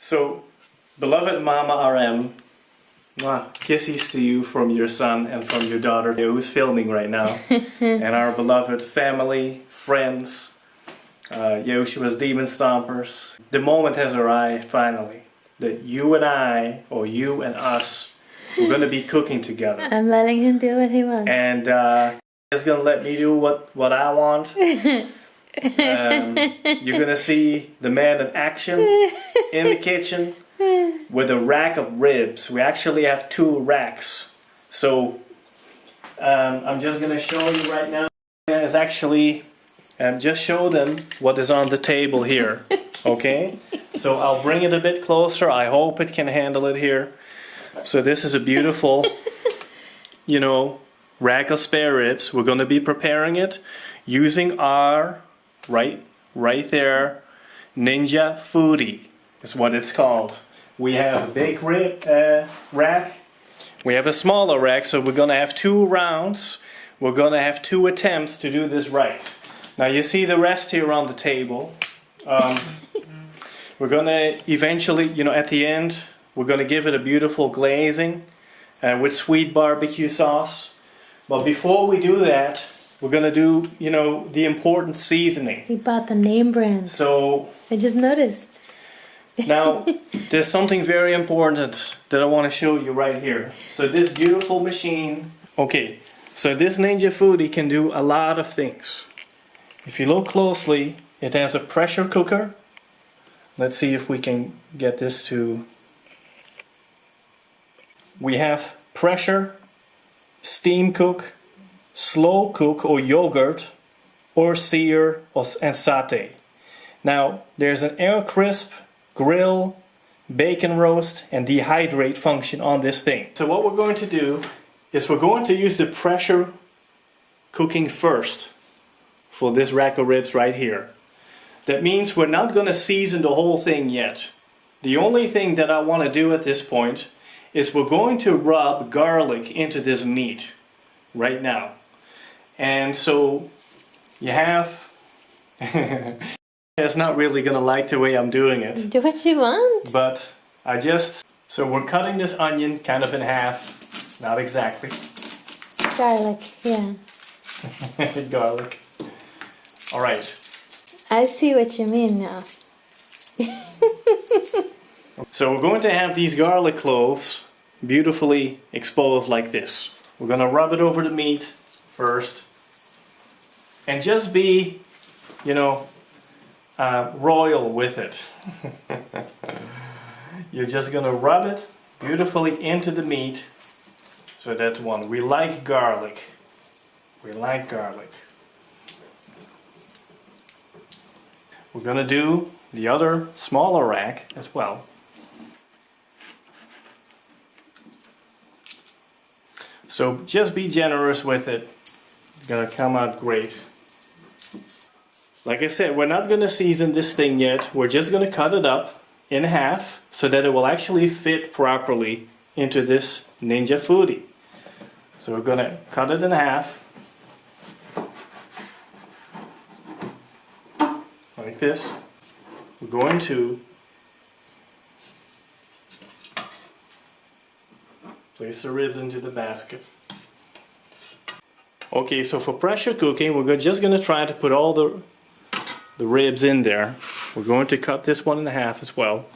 So, beloved Mama RM, kisses to you from your son and from your daughter who's filming right now. And our beloved family, friends, Yoshua's Demon Stompers. The moment has arrived finally that you and I, or you and us, we're going to be cooking together. I'm letting him do what he wants. And he's going to let me do what I want. You're gonna see the man in action in the kitchen with a rack of ribs. We actually have 2 racks. So I'm just gonna show you right now. It's actually just show them what is on the table here. Okay? So I'll bring it a bit closer. I hope it can handle it here. So this is a beautiful, you know, rack of spare ribs. We're gonna be preparing it using our right there, Ninja Foodi is what it's called. We have a big rib rack. We have a smaller rack, so we're gonna have 2 rounds. We're gonna have 2 attempts to do this right. Now you see the rest here on the table. We're gonna eventually, you know, at the end, we're gonna give it a beautiful glazing with sweet barbecue sauce. But before we do that, we're gonna do, you know, the important seasoning. He bought the name brand. So I just noticed. Now there's something very important that I want to show you right here. So this beautiful machine. Okay, so this Ninja Foodi can do a lot of things. If you look closely, it has a pressure cooker. Let's see if we can get this to. We have pressure, steam cook, slow cook or yogurt, or sear and saute. Now there's an air crisp, grill, bacon roast and dehydrate function on this thing. So what we're going to do is we're going to use the pressure cooking first for this rack of ribs right here. That means we're not going to season the whole thing yet. The only thing that I want to do at this point is we're going to rub garlic into this meat right now. And so you have it's not really gonna like the way I'm doing it. Do what you want. But so we're cutting this onion kind of in half. Not exactly. Garlic, yeah. Garlic. Alright. I see what you mean now. So we're going to have these garlic cloves beautifully exposed like this. We're gonna rub it over the meat first, and just be, you know, royal with it. You're just gonna rub it beautifully into the meat. So that's one. We like garlic. We like garlic. We're gonna do the other smaller rack as well. So just be generous with it. It's gonna come out great. Like I said, we're not gonna season this thing yet. We're just gonna cut it up in half so that it will actually fit properly into this Ninja Foodi. So we're gonna cut it in half. Like this. We're going to place the ribs into the basket. Okay, so for pressure cooking, we're just going to try to put all the ribs in there. We're going to cut this one in half as well.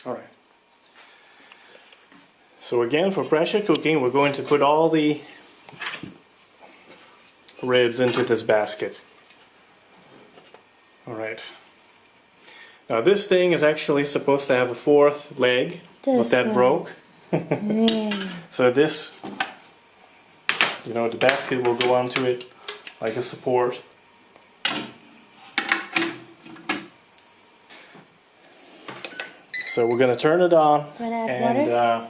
Alright. So again, for pressure cooking, we're going to put all the ribs into this basket. Alright. Now this thing is actually supposed to have a 4th leg, but that broke. Yeah. So this, you know, the basket will go onto it like a support. So we're going to turn it on. And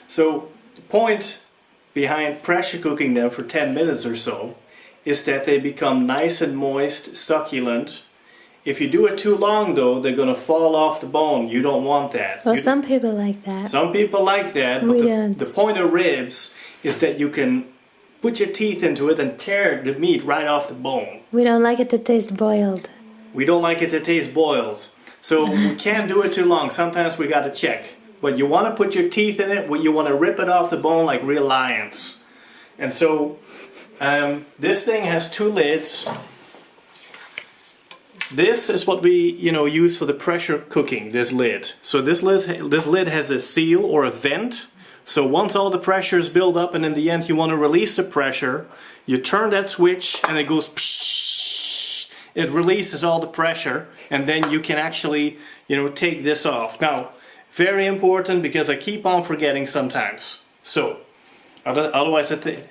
so the point behind pressure cooking them for 10 minutes or so is that they become nice and moist, succulent. If you do it too long though, they're going to fall off the bone. You don't want that. Well, some people like that. Some people like that, but the point of ribs is that you can put your teeth into it and tear the meat right off the bone. We don't like it to taste boiled. We don't like it to taste boiled. So we can't do it too long. Sometimes we gotta check. But you want to put your teeth in it, you want to rip it off the bone like real lions. And so this thing has two lids. This is what we use for the pressure cooking, this lid. So this lid has a seal or a vent. So once all the pressure is built up and in the end you want to release the pressure, you turn that switch and it goes psh, it releases all the pressure, and then you can actually take this off. Now, very important because I keep on forgetting sometimes. So otherwise the thing...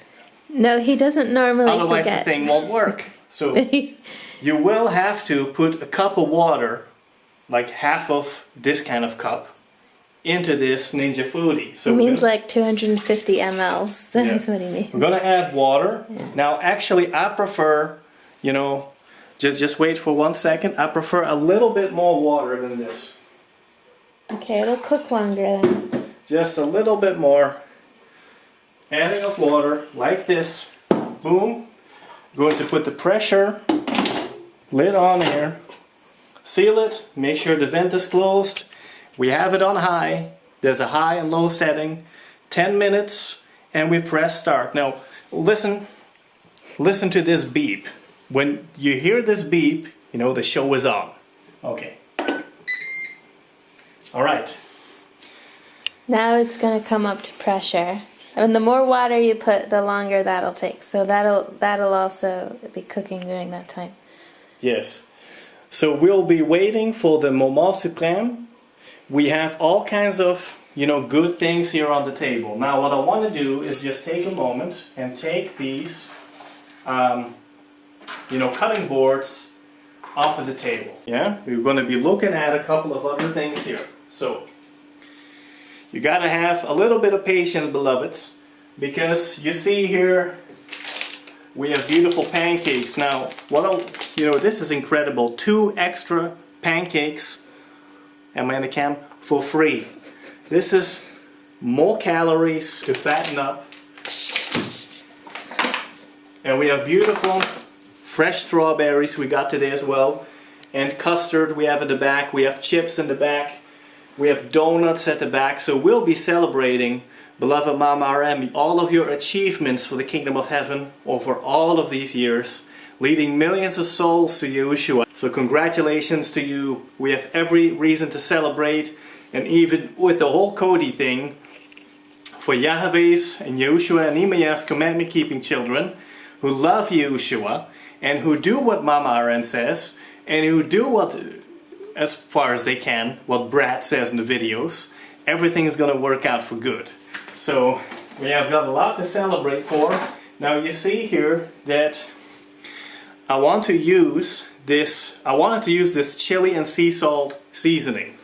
No, he doesn't normally Otherwise forget. the thing won't work. So you will have to put a cup of water, like half of this kind of cup, into this Ninja Foodi. So he means like 250 mLs. That's what he means. We're gonna add water. Yeah. Now actually I prefer, just wait for 1 second. I prefer a little bit more water than this. Okay, it'll cook longer then. Just a little bit more. Adding of water like this. Boom. Going to put the pressure lid on here. Seal it. Make sure the vent is closed. We have it on high. There's a high and low setting. 10 minutes and we press start. Now listen to this beep. When you hear this beep, the show is on. Okay. Alright. Now it's going to come up to pressure. And the more water you put, the longer that'll take. So that'll also be cooking during that time. Yes. So we'll be waiting for the moment suprême. We have all kinds of, good things here on the table. Now what I want to do is just take a moment and take these, cutting boards off of the table. Yeah, we're going to be looking at a couple of other things here. So you got to have a little bit of patience, beloveds, because you see here we have beautiful pancakes. Now, this is incredible. 2 extra pancakes, am I in the cam? For free. This is more calories to fatten up. And we have beautiful fresh strawberries we got today as well. And custard we have in the back. We have chips in the back. We have donuts at the back. So we'll be celebrating, beloved Mama RM, all of your achievements for the kingdom of heaven over all of these years, leading millions of souls to Yeshua. So congratulations to you. We have every reason to celebrate. And even with the whole Cody thing, for Yahweh's and Yeshua and Imaya's commandment keeping children who love Yeshua and who do what Mama RM says and who do what, as far as they can, what Brad says in the videos, everything is going to work out for good. So we have got a lot to celebrate for. Now you see here that I wanted to use this chili and sea salt seasoning.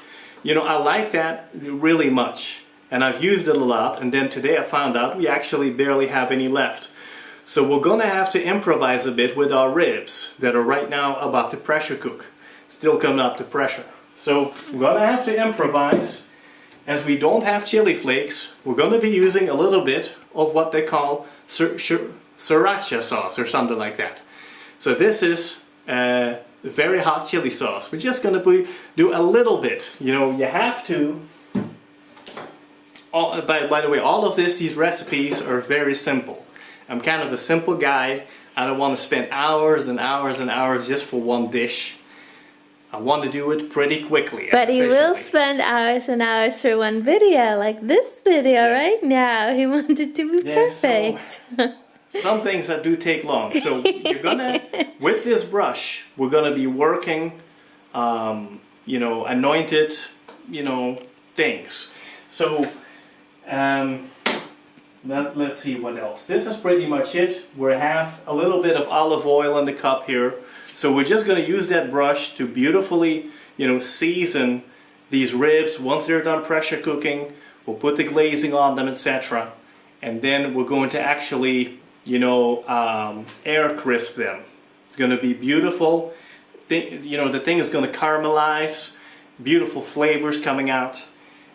I like that really much, and I've used it a lot, and then today I found out we actually barely have any left. So we're gonna have to improvise a bit with our ribs that are right now about to pressure cook. Still coming up to pressure. So we're gonna have to improvise. As we don't have chili flakes, we're gonna be using a little bit of what they call sriracha sauce or something like that. So this is very hot chili sauce. We're just going to do a little bit. You have to... By the way, all of these recipes are very simple. I'm kind of a simple guy. I don't want to spend hours and hours and hours just for one dish. I want to do it pretty quickly. But he will spend hours and hours for one video, like this video right now. He wanted to be perfect. So, some things that do take long. So you're gonna, with this brush, we're gonna be working, anointed, things. So let's see what else. This is pretty much it. We have a little bit of olive oil in the cup here. So we're just gonna use that brush to beautifully, season these ribs. Once they're done pressure cooking, we'll put the glazing on them, etc. And then we're going to actually air crisp them. It's going to be beautiful. The thing is going to caramelize, beautiful flavors coming out,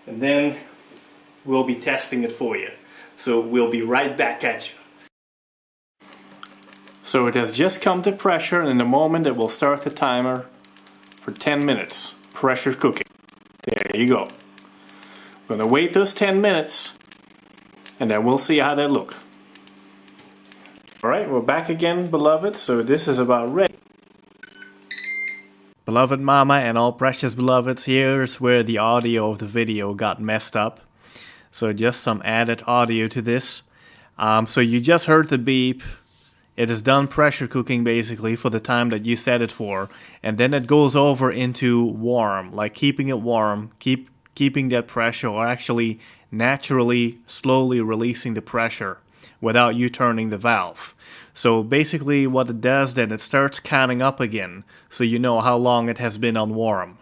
and then we'll be testing it for you. So we'll be right back at you. So it has just come to pressure, and in a moment it will start the timer. for 10 minutes. Pressure cooking. There you go. We're gonna wait those 10 minutes and then we'll see how they look. Alright, we're back again, beloved. So this is about ready. Beloved Mama and all precious beloveds, here's where the audio of the video got messed up. So just some added audio to this. So you just heard the beep. It is done pressure cooking basically for the time that you set it for. And then it goes over into warm, like keeping it warm, keeping that pressure, or actually naturally slowly releasing the pressure without you turning the valve. So basically what it does then, it starts counting up again, so you know how long it has been on warm.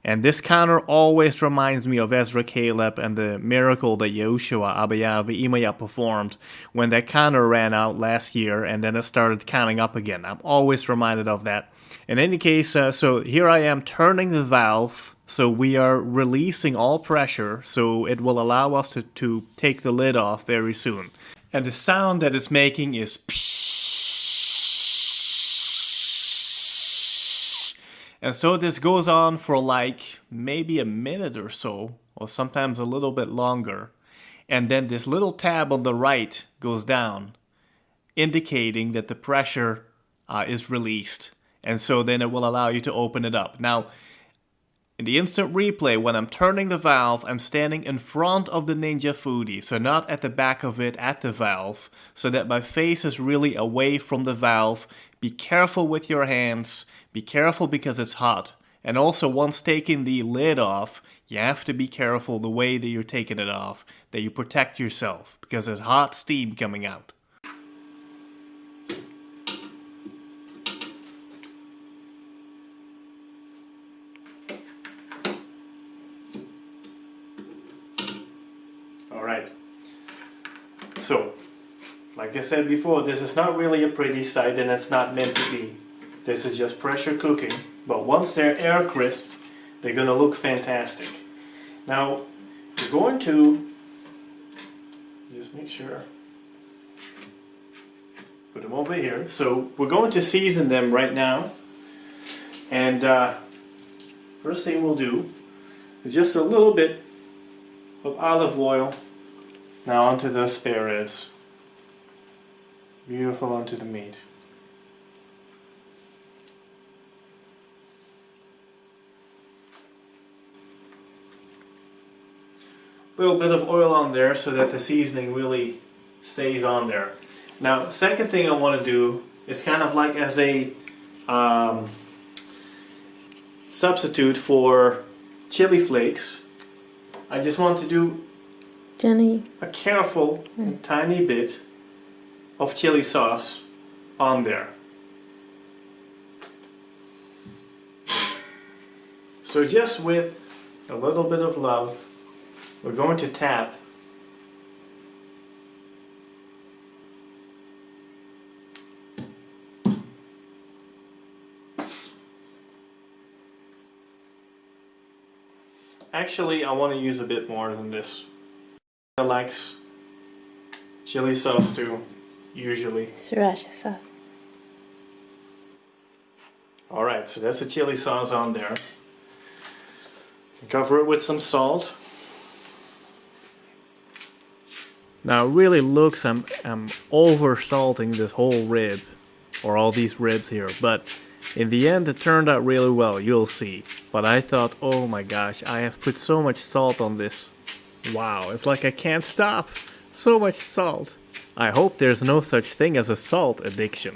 And this counter always reminds me of Ezra Caleb and the miracle that Yahushua Abaya Imaya performed when that counter ran out last year and then it started counting up again. I'm always reminded of that. In any case, so here I am turning the valve, so we are releasing all pressure, so it will allow us to take the lid off very soon. And the sound that it's making is psh. And so this goes on for like maybe a minute or so, or sometimes a little bit longer. And then this little tab on the right goes down, indicating that the pressure is released. And so then it will allow you to open it up. Now, in the instant replay, when I'm turning the valve, I'm standing in front of the Ninja Foodi, so not at the back of it, at the valve, so that my face is really away from the valve. Be careful with your hands. Be careful because it's hot. And also, once taking the lid off, you have to be careful the way that you're taking it off, that you protect yourself, because there's hot steam coming out. Alright. So, like I said before, this is not really a pretty sight and it's not meant to be. This is just pressure cooking, but once they're air crisp, they're gonna look fantastic. Now, you're going to just make sure, put them over here. So we're going to season them right now, and first thing we'll do is just a little bit of olive oil now onto the spare ribs. Beautiful onto the meat. A little bit of oil on there so that the seasoning really stays on there. Now, second thing I want to do is kind of like as a substitute for chili flakes. I just want to do a careful and tiny bit of chili sauce on there. So just with a little bit of love, we're going to tap Actually, I want to use a bit more than this. I like chili sauce too, usually. Sriracha sauce. Alright, so that's the chili sauce on there. Cover it with some salt. Now it really looks I'm over salting this whole rib, or all these ribs here, but in the end it turned out really well, you'll see. But I thought, oh my gosh, I have put so much salt on this. Wow, it's like I can't stop. So much salt. I hope there's no such thing as a salt addiction.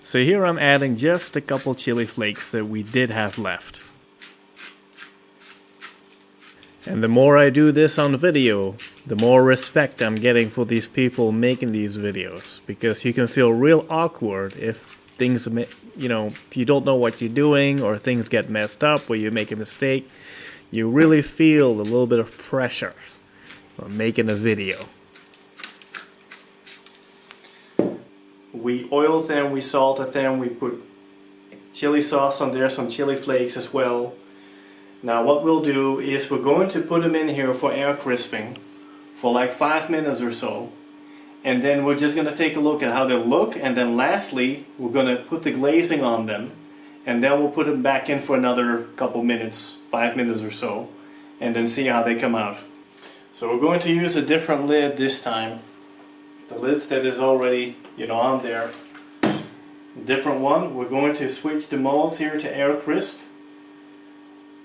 So here I'm adding just a couple chili flakes that we did have left. And the more I do this on video, the more respect I'm getting for these people making these videos. Because you can feel real awkward if things, you know, if you don't know what you're doing or things get messed up or you make a mistake. You really feel a little bit of pressure from making a video. We oiled them, we salted them, we put chili sauce on there, some chili flakes as well. Now what we'll do is we're going to put them in here for air crisping for like 5 minutes or so. And then we're just going to take a look at how they look, and then lastly we're going to put the glazing on them. and then we'll put them back in for another couple minutes, 5 minutes or so, and then see how they come out. So we're going to use a different lid this time. The lid that is already, you know, on there. A different one. We're going to switch the molds here to air crisp.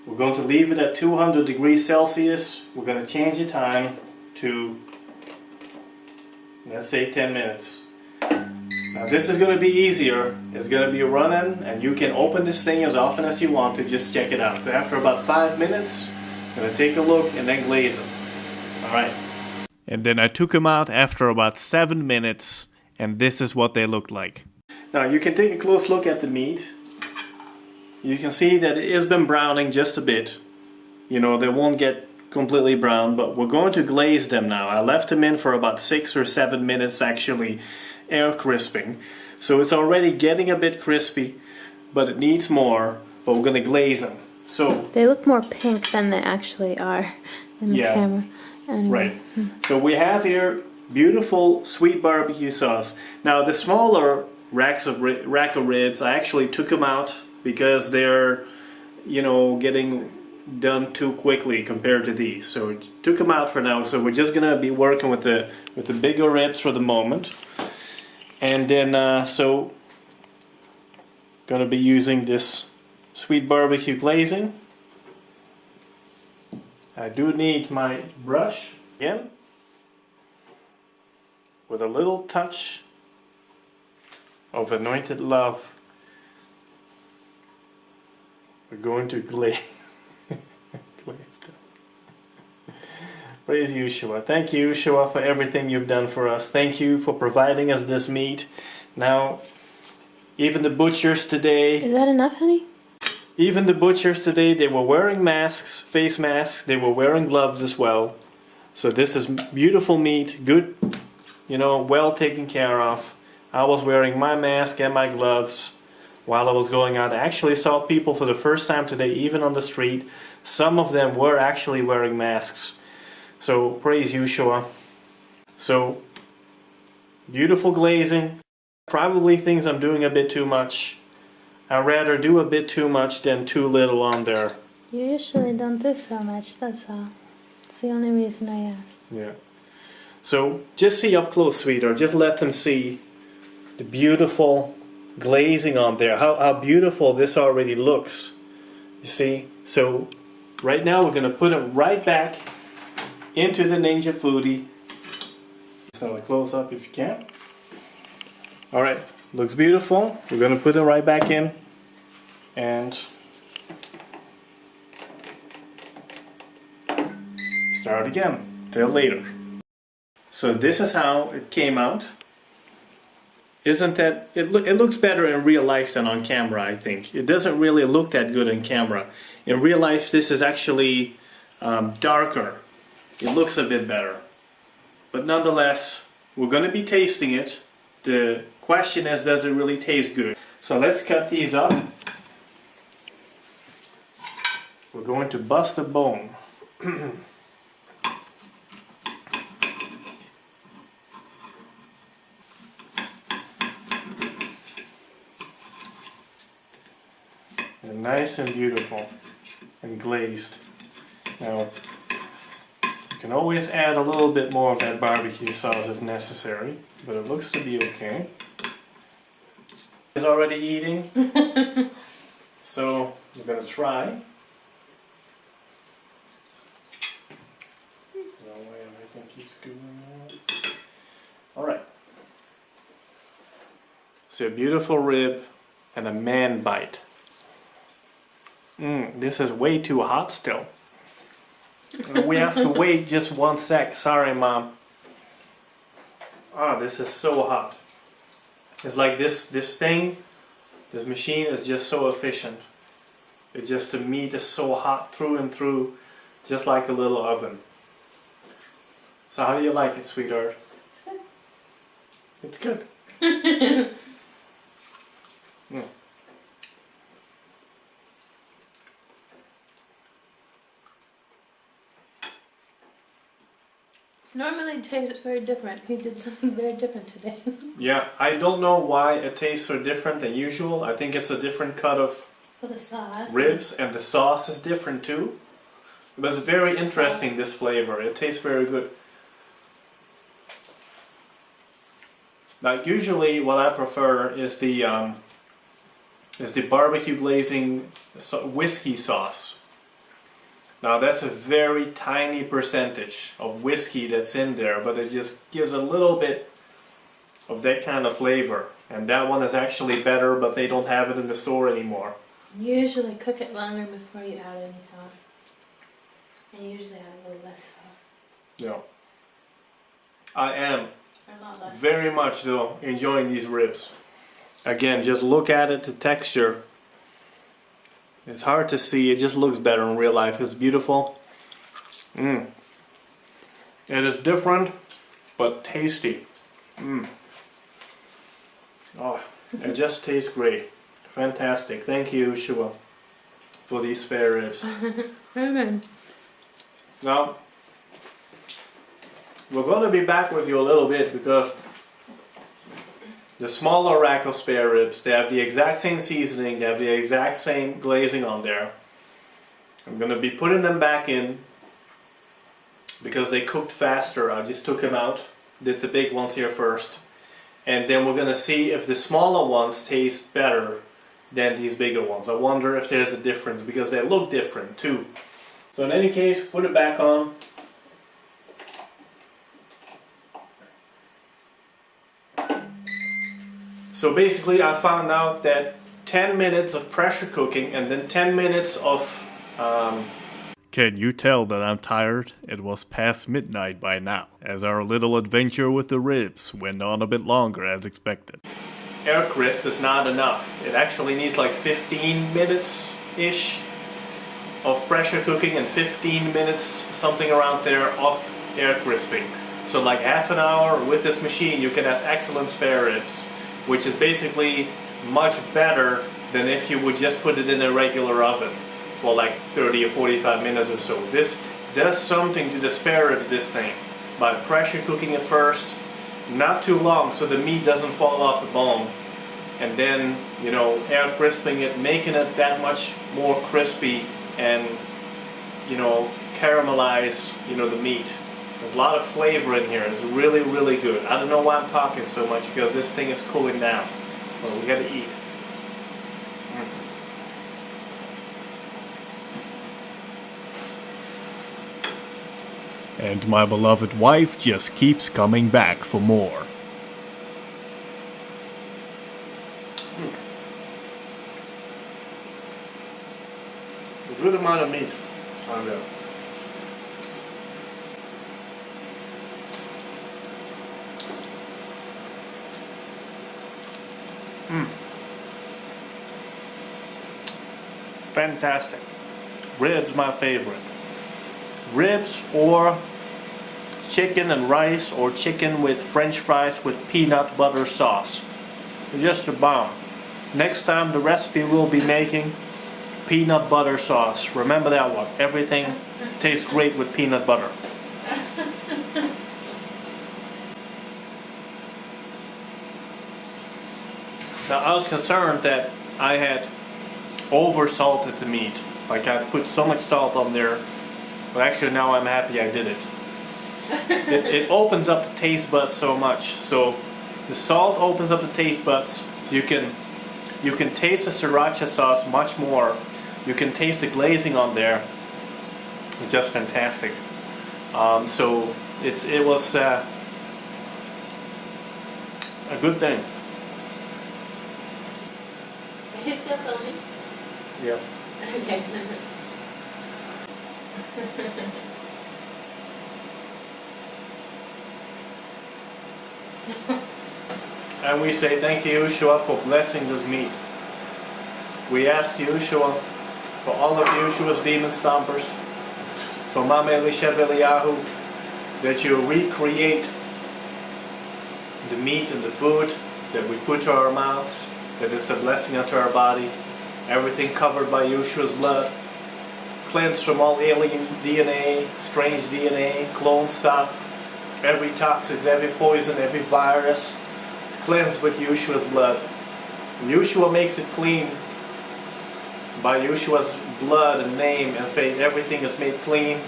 We're going to leave it at 200 degrees Celsius. We're going to change the time to, let's say, 10 minutes. Now this is going to be easier. It's going to be running, and you can open this thing as often as you want to just check it out. So after about 5 minutes, I'm going to take a look and then glaze them. Alright. And then I took them out after about 7 minutes, and this is what they looked like. Now you can take a close look at the meat. You can see that it has been browning just a bit. You know, they won't get completely brown, but we're going to glaze them now. I left them in for about 6 or 7 minutes actually, air crisping. So it's already getting a bit crispy, but it needs more, but we're going to glaze them. So they look more pink than they actually are in the camera. Anyway. Right. So we have here beautiful sweet barbecue sauce. Now the smaller rack of ribs, I actually took them out because they're, you know, getting done too quickly compared to these. So took them out for now. So we're just gonna be working with the bigger ribs for the moment, and then so gonna be using this sweet barbecue glazing. I do need my brush again with a little touch of anointed love. We're going to glaze them. Praise Yeshua. Thank you, Yeshua, for everything you've done for us. Thank you for providing us this meat. Now, even the butchers today... Is that enough, honey? Even the butchers today, they were wearing masks, face masks. They were wearing gloves as well. So this is beautiful meat, good, you know, well taken care of. I was wearing my mask and my gloves while I was going out. I actually saw people for the first time today, even on the street. Some of them were actually wearing masks. So praise Yeshua. So beautiful glazing. Probably things I'm doing a bit too much. I'd rather do a bit too much than too little on there. You usually don't do so much, that's all. It's the only reason I asked. Yeah. So just see up close, sweetheart. Just let them see the beautiful glazing on there. How beautiful this already looks. You see? So right now we're going to put it right back into the Ninja Foodi. So a close up if you can. Alright. Looks beautiful. We're going to put it right back in and start again till later. So this is how it came out. Isn't that it looks better in real life than on camera, I think. It doesn't really look that good in camera. In real life this is actually darker. It looks a bit better. But nonetheless, we're going to be tasting it. The question is, does it really taste good? So let's cut these up. We're going to bust a bone. And nice and beautiful and glazed. Now, you can always add a little bit more of that barbecue sauce if necessary, but it looks to be okay. Is already eating, so we're gonna try. No way, everything keeps going out. All right. So a beautiful rib and a man bite. This is way too hot still. We have to wait just 1 sec. Sorry, Mom. Ah, this is so hot. It's like this machine is just so efficient. It's just, the meat is so hot through and through, just like a little oven. So how do you like it, sweetheart? It's good. It's good. Normally tastes very different. He did something very different today. Yeah, I don't know why it tastes so different than usual. I think it's a different cut of For the sauce. ribs, and the sauce is different too. But it's very interesting, this flavor. It tastes very good. Now, usually what I prefer is the barbecue glazing whiskey sauce. Now that's a very tiny percentage of whiskey that's in there, but it just gives a little bit of that kind of flavor. And that one is actually better, but they don't have it in the store anymore. You usually cook it longer before you add any sauce. And you usually add a little less sauce. Yeah. I am Or a lot less. very much though enjoying these ribs. Again, just look at it, the texture. It's hard to see, it just looks better in real life. It's beautiful. It is different, but tasty. Oh, it just tastes great. Fantastic. Thank you, Shua, for these spare ribs. Very good. Now, we're going to be back with you a little bit because the smaller rack of spare ribs, they have the exact same seasoning, they have the exact same glazing on there. I'm going to be putting them back in because they cooked faster. I just took them out, did the big ones here first. And then we're going to see if the smaller ones taste better than these bigger ones. I wonder if there's a difference because they look different too. So in any case, put it back on. So basically I found out that 10 minutes of pressure cooking and then 10 minutes of... Can you tell that I'm tired? It was past midnight by now, as our little adventure with the ribs went on a bit longer as expected. Air crisp is not enough. It actually needs like 15 minutes-ish of pressure cooking and 15 minutes, something around there, of air crisping. So like half an hour with this machine you can have excellent spare ribs, which is basically much better than if you would just put it in a regular oven for like 30 or 45 minutes or so. This does something to the spare ribs, this thing, by pressure cooking it first, not too long so the meat doesn't fall off the bone, and then, you know, air crisping it, making it that much more crispy and, you know, caramelize, you know, the meat. There's a lot of flavor in here. It's really, really good. I don't know why I'm talking so much because this thing is cooling down. Well, we gotta eat. And my beloved wife just keeps coming back for more. A good amount of meat on there. Fantastic. Ribs, my favorite. Ribs or chicken and rice, or chicken with French fries with peanut butter sauce. Just a bomb. Next time the recipe we'll be making peanut butter sauce. Remember that one. Everything tastes great with peanut butter. Now I was concerned that I had over salted the meat. Like I put so much salt on there, but actually now I'm happy I did it. It opens up the taste buds so much. So the salt opens up the taste buds. You can taste the sriracha sauce much more. You can taste the glazing on there. It's just fantastic. So it was a good thing. Are you still filming? Yeah. Okay. And we say thank you, Yeshua, for blessing this meat. We ask you, Yeshua, for all of Yeshua's demon stompers, for Mama Elisha Eliyahu, that you recreate the meat and the food that we put to our mouths, that it's a blessing unto our body, everything covered by Yeshua's blood, cleansed from all alien DNA, strange DNA, clone stuff, every toxin, every poison, every virus. It's cleansed with Yeshua's blood. Yeshua makes it clean. By Yeshua's blood and name and faith, everything is made clean.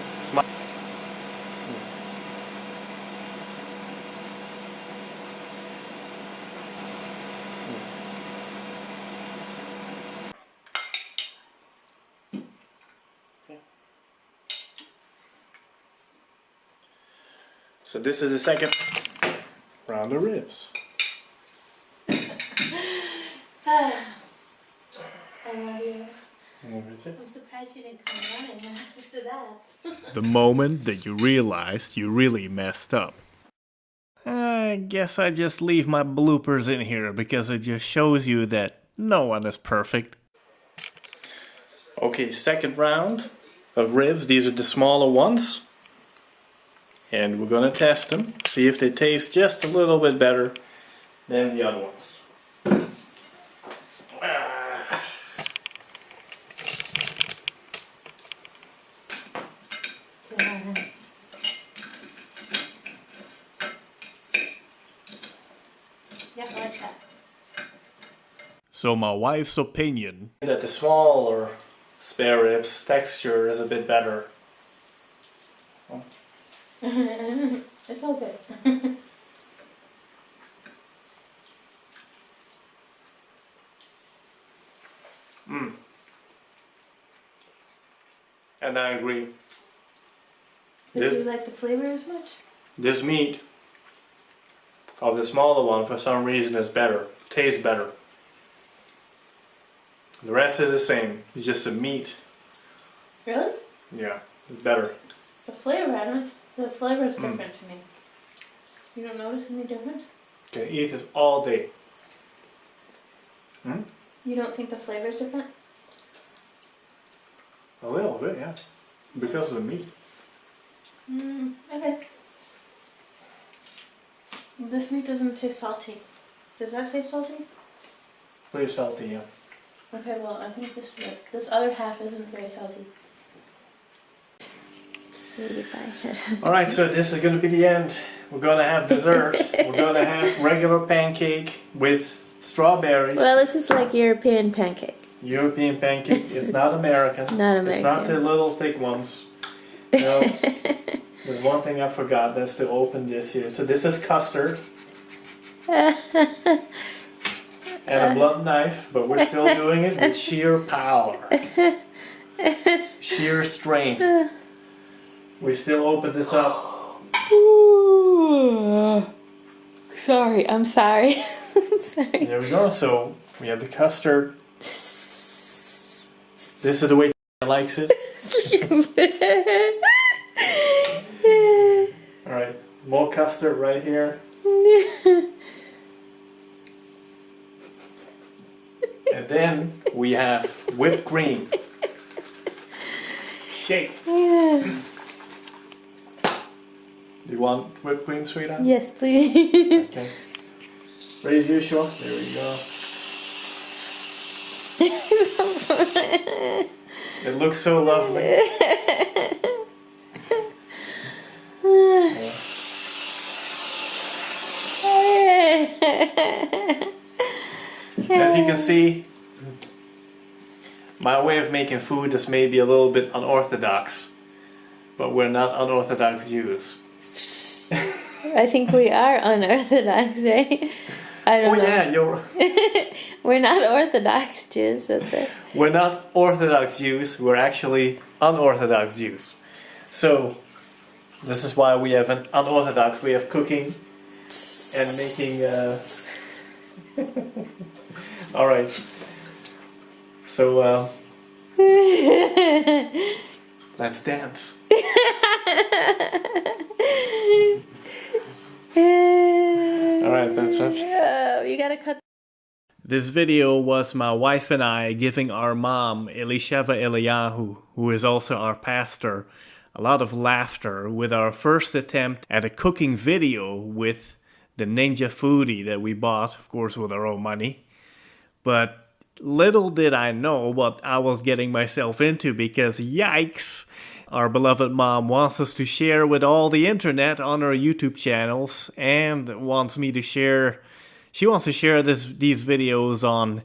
So this is the second round of ribs. I love you. I'm surprised you didn't come running after that. The moment that you realize you really messed up. I guess I just leave my bloopers in here because it just shows you that no one is perfect. Okay, second round of ribs. These are the smaller ones. And we're gonna test them, see if they taste just a little bit better than the other ones. Yeah, I like that. So my wife's opinion that the smaller spare ribs texture is a bit better. It's all good. And I agree. But do you like the flavor as much? This meat of the smaller one for some reason is better, tastes better. The rest is the same, it's just the meat. Really? Yeah, it's better. The flavor, the flavor is different to me. You don't notice any difference? Can eat it all day. You don't think the flavor is different? A little bit, yeah. Because of the meat. Okay. This meat doesn't taste salty. Does that taste salty? Pretty salty, yeah. Okay, well, I think this other half isn't very salty. Alright, so this is going to be the end. We're going to have dessert. We're going to have regular pancake with strawberries. Well, this is like European pancake. European pancake. It's not American. Not American. It's not the little thick ones. No. There's one thing I forgot. That's to open this here. So this is custard. And a blunt knife, but we're still doing it with sheer power. Sheer strength. We still open this up. Sorry, I'm sorry. Sorry. There we go. So we have the custard. This is the way he likes it. Alright, more custard right here. And then we have whipped cream. Shake. Yeah. Do you want whipped cream, sweetheart? Yes, please. Okay. Ready as usual. There we go. It looks so lovely. As you can see, my way of making food is maybe a little bit unorthodox, but we're not unorthodox Jews. I think we are unorthodox, right? I don't know. Yeah, you're. We're not Orthodox Jews, that's it. We're not Orthodox Jews, we're actually unorthodox Jews. So, this is why we have an unorthodox way of cooking and making. Alright. So, let's dance. Alright, that's it. Oh, you gotta cut. This video was my wife and I giving our mom, Elisheva Eliyahu, who is also our pastor, a lot of laughter with our first attempt at a cooking video with the Ninja Foodi that we bought, of course, with our own money. But little did I know what I was getting myself into because, yikes, Our beloved mom wants us to share with all the internet on our YouTube channels and wants me to share. She wants to share these videos on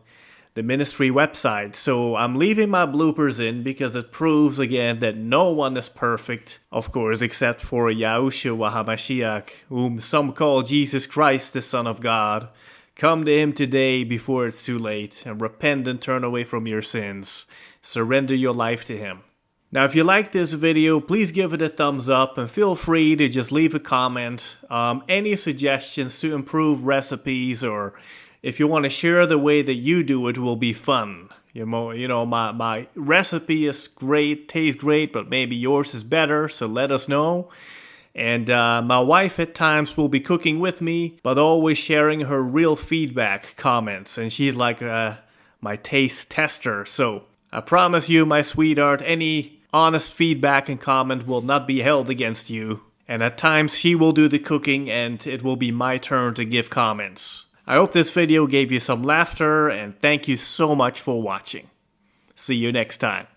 the ministry website. So I'm leaving my bloopers in because it proves again that no one is perfect, of course, except for Yahushua HaMashiach, whom some call Jesus Christ, the Son of God. Come to him today before it's too late and repent and turn away from your sins. Surrender your life to him. Now, if you like this video, please give it a thumbs up and feel free to just leave a comment. Any suggestions to improve recipes, or if you want to share the way that you do it, will be fun. You know, my recipe is great, tastes great, but maybe yours is better, so let us know. And my wife at times will be cooking with me, but always sharing her real feedback comments. And she's like my taste tester. So I promise you, my sweetheart, any honest feedback and comment will not be held against you. And at times she will do the cooking and it will be my turn to give comments. I hope this video gave you some laughter, and thank you so much for watching. See you next time.